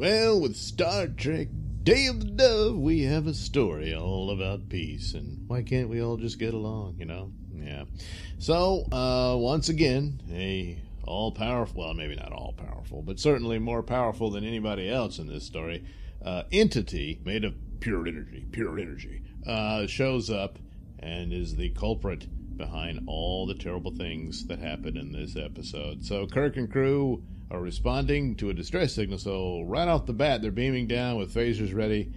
Well, with Star Trek Day of the Dove, we have a story all about peace, and why can't we all just get along, Yeah. So, once again, a all-powerful, well, maybe not all-powerful, but certainly more powerful than anybody else in this story, entity made of pure energy, shows up and is the culprit behind all the terrible things that happen in this episode. So Kirk and crew are responding to a distress signal, so right off the bat they're beaming down with phasers ready,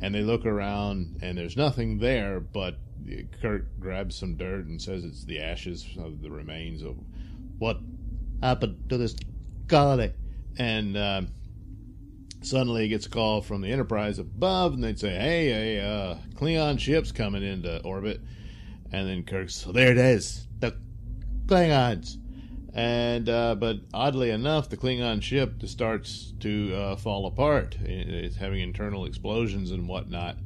and they look around and there's nothing there, but Kirk grabs some dirt and says it's the ashes of the remains of what happened to this colony. And suddenly he gets a call from the Enterprise above, and they'd say, hey, Klingon ship's coming into orbit. And then Kirk's, so there it is, the Klingons. And but oddly enough, the Klingon ship just starts to fall apart. It's having internal explosions and whatnot.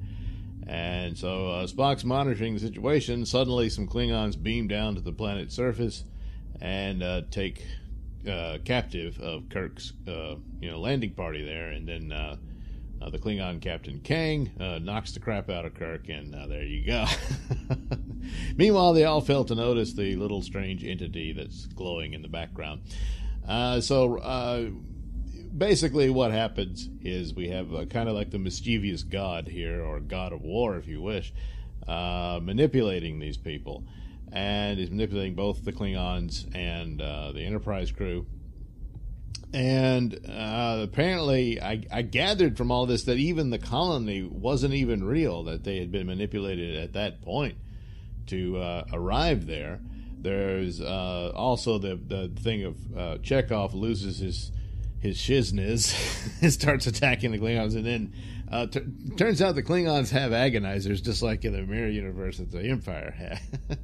And so Spock's monitoring the situation. Suddenly some Klingons beam down to the planet's surface and take captive of Kirk's landing party there. And then the Klingon Captain Kang knocks the crap out of Kirk, and there you go. Meanwhile, they all fail to notice the little strange entity that's glowing in the background. So basically what happens is we have kind of like the mischievous god here, or god of war if you wish, manipulating these people. And he's manipulating both the Klingons and the Enterprise crew. And apparently, I gathered from all this that even the colony wasn't even real, that they had been manipulated at that point to arrive there. There's also the thing of Chekhov loses his shizness and starts attacking the Klingons, and then turns out the Klingons have agonizers, just like in the mirror universe that the Empire had.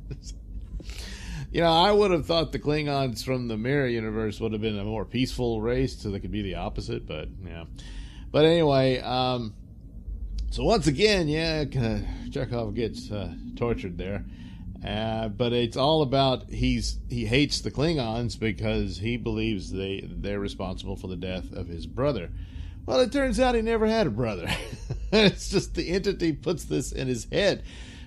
I would have thought the Klingons from the mirror universe would have been a more peaceful race, so they could be the opposite, but yeah. But anyway, so once again, Chekhov gets tortured there. But it's all about he hates the Klingons because he believes they're responsible for the death of his brother. Well, it turns out he never had a brother. It's just the entity puts this in his head.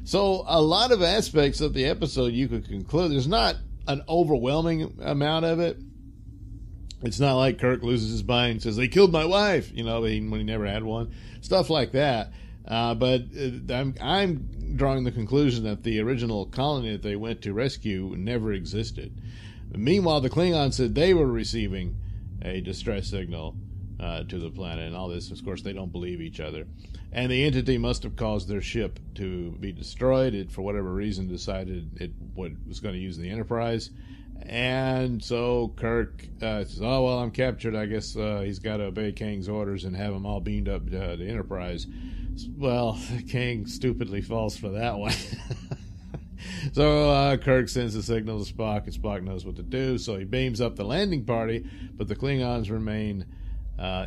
So a lot of aspects of the episode you could conclude. There's not an overwhelming amount of it. It's not like Kirk loses his mind and says, they killed my wife, when he never had one. Stuff like that. But I'm drawing the conclusion that the original colony that they went to rescue never existed. Meanwhile, the Klingons said they were receiving a distress signal to the planet, and all this. Of course, they don't believe each other. And the entity must have caused their ship to be destroyed. It, for whatever reason, decided it was going to use the Enterprise. And so Kirk says, oh, well, I'm captured. I guess he's got to obey Kang's orders and have them all beamed up to the Enterprise. Well, Kang stupidly falls for that one. So Kirk sends a signal to Spock, and Spock knows what to do. So he beams up the landing party, but the Klingons remain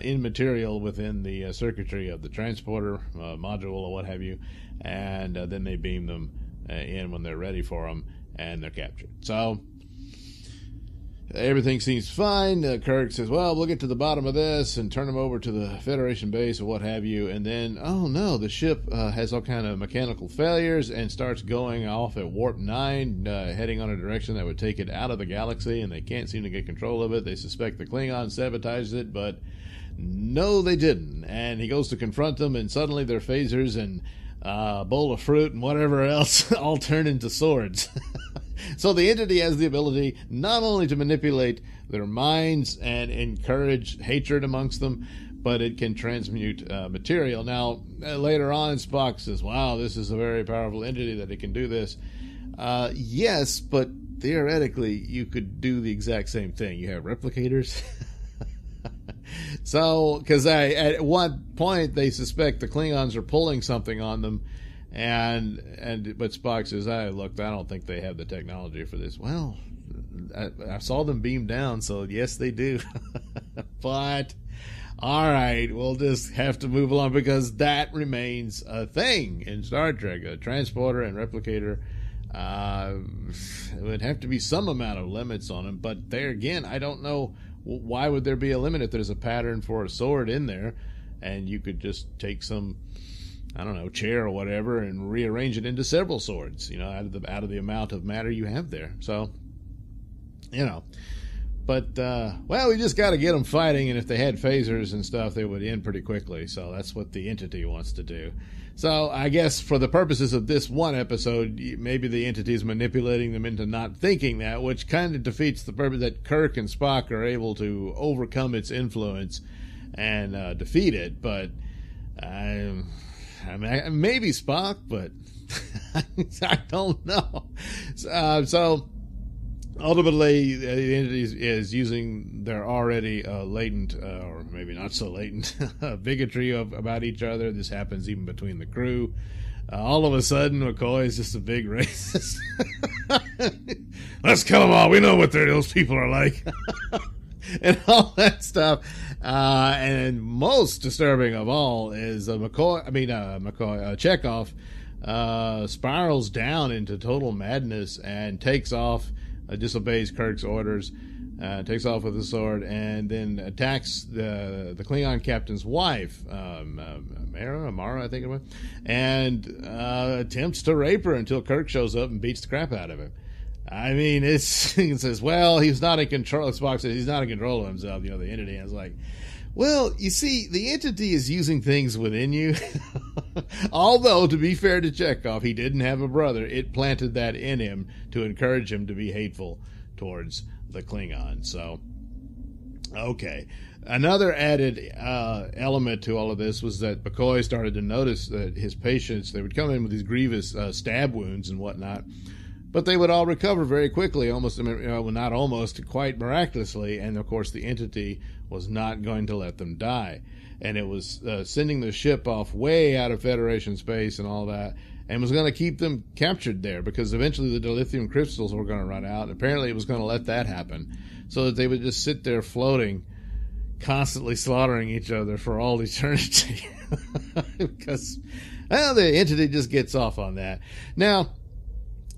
immaterial within the circuitry of the transporter module or what have you, and then they beam them in when they're ready for them, and they're captured. So everything seems fine. Kirk says, well, we'll get to the bottom of this and turn them over to the Federation base or what have you. And then, oh no, the ship has all kind of mechanical failures and starts going off at warp 9, heading on a direction that would take it out of the galaxy, and they can't seem to get control of it. They suspect the Klingons sabotaged it, but no, they didn't. And he goes to confront them, and suddenly their phasers and a bowl of fruit and whatever else all turn into swords. So the entity has the ability not only to manipulate their minds and encourage hatred amongst them, but it can transmute material. Now, later on, Spock says, wow, this is a very powerful entity that it can do this. Yes, but theoretically, you could do the exact same thing. You have replicators. So, because at one point, they suspect the Klingons are pulling something on them. But Spock says, look, I don't think they have the technology for this. Well, I saw them beam down, so yes, they do. But, all right, we'll just have to move along because that remains a thing in Star Trek. A transporter and replicator would have to be some amount of limits on them. But there again, I don't know why would there be a limit if there's a pattern for a sword in there, and you could just take some, I don't know, chair or whatever and rearrange it into several swords, out of the amount of matter you have there. So, but well, we just got to get them fighting, and if they had phasers and stuff, they would end pretty quickly. So that's what the entity wants to do. So I guess for the purposes of this one episode, maybe the entity is manipulating them into not thinking that, which kind of defeats the purpose that Kirk and Spock are able to overcome its influence and defeat it. But I mean, maybe Spock, but I don't know. So ultimately, the entity is using their already latent, or maybe not so latent, bigotry about each other. This happens even between the crew. All of a sudden, McCoy is just a big racist. Let's kill them all. We know what those people are like. And all that stuff. And most disturbing of all is Chekhov spirals down into total madness and takes off, disobeys Kirk's orders, takes off with a sword, and then attacks the Klingon captain's wife, Amara, I think it was, and attempts to rape her until Kirk shows up and beats the crap out of him. I mean, it says, well, he's not in control. Spock says he's not in control of himself, the entity. And it's like, well, you see, the entity is using things within you. Although, to be fair to Chekhov, he didn't have a brother. It planted that in him to encourage him to be hateful towards the Klingons. So, okay. Another added element to all of this was that McCoy started to notice that his patients, they would come in with these grievous stab wounds and whatnot, but they would all recover very quickly, not almost, quite miraculously, and of course the entity was not going to let them die. And it was sending the ship off way out of Federation space and all that, and was going to keep them captured there, because eventually the dilithium crystals were going to run out, and apparently it was going to let that happen, so that they would just sit there floating, constantly slaughtering each other for all eternity. Because, well, the entity just gets off on that. Now,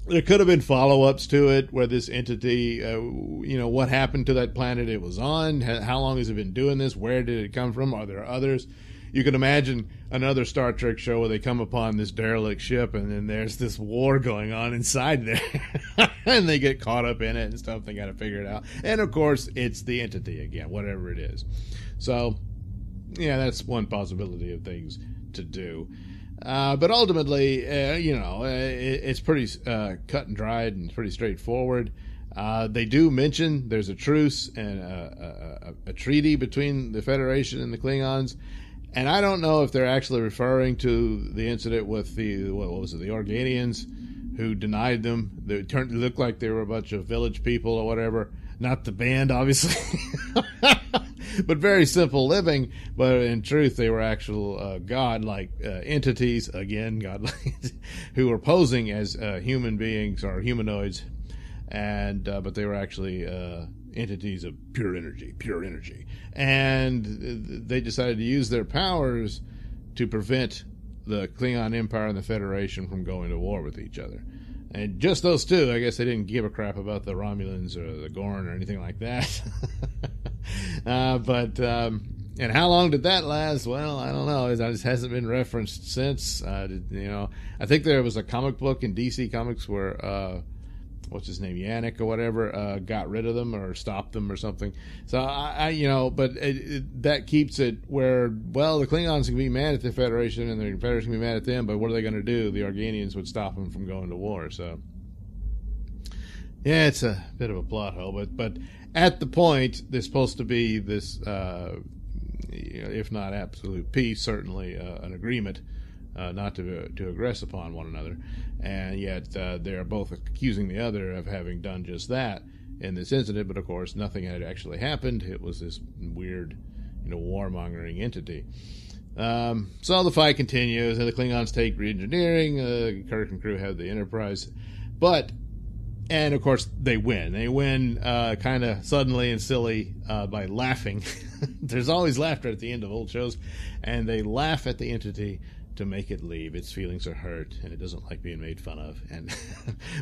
there could have been follow-ups to it, where this entity, what happened to that planet it was on? How long has it been doing this? Where did it come from? Are there others? You can imagine another Star Trek show where they come upon this derelict ship, and then there's this war going on inside there. And they get caught up in it and stuff. They got to figure it out. And, of course, it's the entity again, whatever it is. So, yeah, that's one possibility of things to do. But ultimately, it's pretty cut and dried and pretty straightforward. They do mention there's a truce and a treaty between the Federation and the Klingons. And I don't know if they're actually referring to the incident with the Organians, who denied them. They looked like they were a bunch of village people or whatever. Not the band, obviously. But very simple living. But in truth, they were actual god-like entities, again, godlike, who were posing as human beings or humanoids, and but they were actually entities of pure energy. And they decided to use their powers to prevent the Klingon Empire and the Federation from going to war with each other. And just those two. I guess they didn't give a crap about the Romulans or the Gorn or anything like that. And how long did that last? Well, I don't know. It just hasn't been referenced since. I think there was a comic book in DC Comics where what's his name, Yannick or whatever, got rid of them or stopped them or something. So but that keeps it where, well, the Klingons can be mad at the Federation and the Federation can be mad at them, but what are they going to do? The Organians would stop them from going to war. So, yeah, it's a bit of a plot hole, but at the point, there's supposed to be this, if not absolute peace, certainly an agreement not to aggress upon one another, and yet they are both accusing the other of having done just that in this incident. But of course, nothing had actually happened. It was this weird, warmongering entity. So the fight continues, and the Klingons take re-engineering. Kirk and crew have the Enterprise, and of course they win. They win kind of suddenly and silly by laughing. There's always laughter at the end of old shows, and they laugh at the entity to make it leave. Its feelings are hurt, and it doesn't like being made fun of. And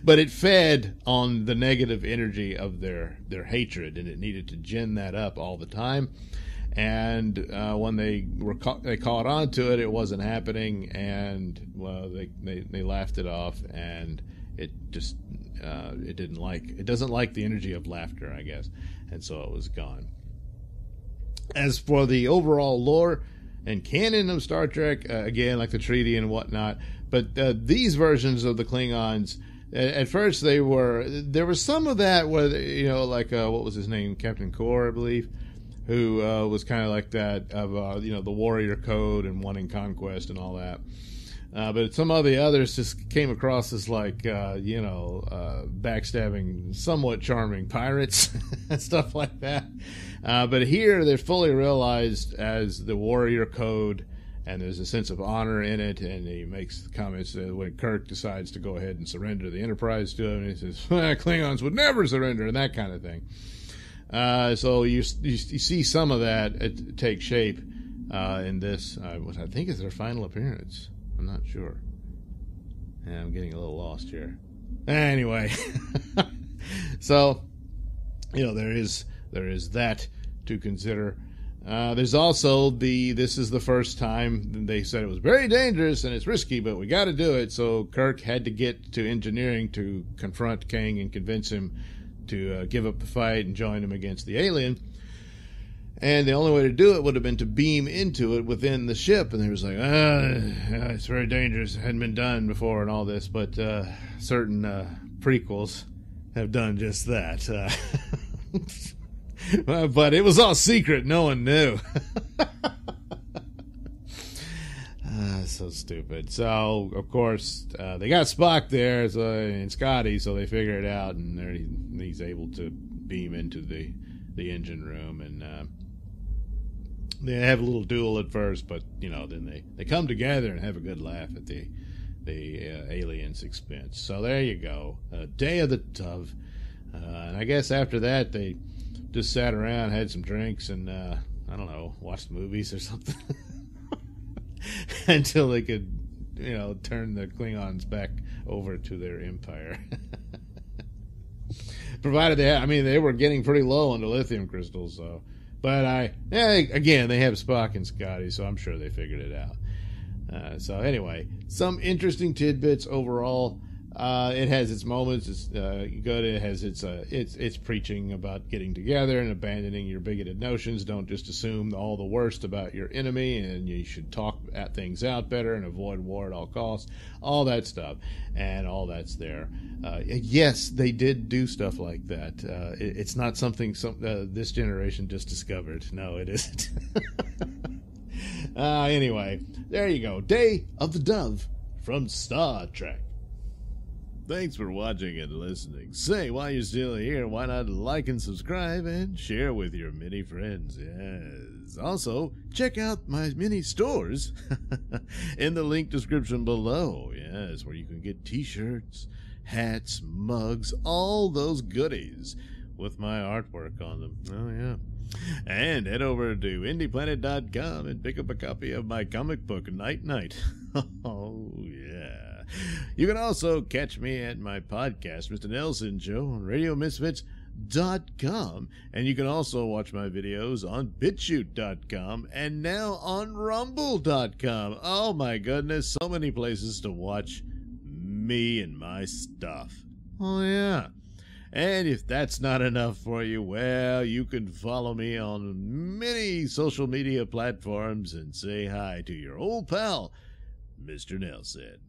but it fed on the negative energy of their hatred, and it needed to gin that up all the time. And when they caught on to it, it wasn't happening, and well, they laughed it off, and it just it doesn't like the energy of laughter, I guess, and so it was gone. As for the overall lore and canon of Star Trek, again, like the treaty and whatnot, but these versions of the Klingons, at first there was some of that where, like what was his name, Captain Kor, I believe, who was kind of like that of the warrior code and wanting conquest and all that. But some of the others just came across as like, backstabbing, somewhat charming pirates and stuff like that. But here they're fully realized as the warrior code, and there's a sense of honor in it. And he makes the comments when Kirk decides to go ahead and surrender the Enterprise to him, and he says, Klingons would never surrender, and that kind of thing. So you see some of that take shape in this, what I think is their final appearance. I'm not sure. Yeah, I'm getting a little lost here. Anyway, so there is that to consider. There's also this is the first time they said it was very dangerous and it's risky, but we got to do it. So Kirk had to get to engineering to confront Kang and convince him to give up the fight and join him against the alien. And the only way to do it would have been to beam into it within the ship. And they was like, it's very dangerous. It hadn't been done before and all this. But certain prequels have done just that. But it was all secret. No one knew. So stupid. So, of course, they got Spock there and Scotty, so they figure it out. And he's able to beam into the engine room. And they have a little duel at first, but then they come together and have a good laugh at the aliens' expense. So there you go, Day of the Dove. And I guess after that they just sat around, had some drinks, and I don't know, watched movies or something until they could turn the Klingons back over to their empire. Provided they were getting pretty low on the lithium crystals, so. But again, they have Spock and Scotty, so I'm sure they figured it out. So anyway, some interesting tidbits overall. It has its moments. It's good. It has its preaching about getting together and abandoning your bigoted notions. Don't just assume all the worst about your enemy, and you should talk at things out better and avoid war at all costs. All that stuff, and all that's there. Yes, they did do stuff like that. It's not something this generation just discovered. No, it isn't. Anyway, there you go. Day of the Dove from Star Trek. Thanks for watching and listening. Say, while you're still here, why not like and subscribe and share with your many friends? Yes. Also, check out my mini stores in the link description below. Yes, where you can get t-shirts, hats, mugs, all those goodies with my artwork on them. Oh, yeah. And head over to indieplanet.com and pick up a copy of my comic book, Night Night. Oh, yeah. You can also catch me at my podcast, Mr Nailsin Show, on RadioMisfits.com. And you can also watch my videos on BitChute.com and now on Rumble.com. Oh, my goodness. So many places to watch me and my stuff. Oh, yeah. And if that's not enough for you, well, you can follow me on many social media platforms and say hi to your old pal, Mr. Nailsin.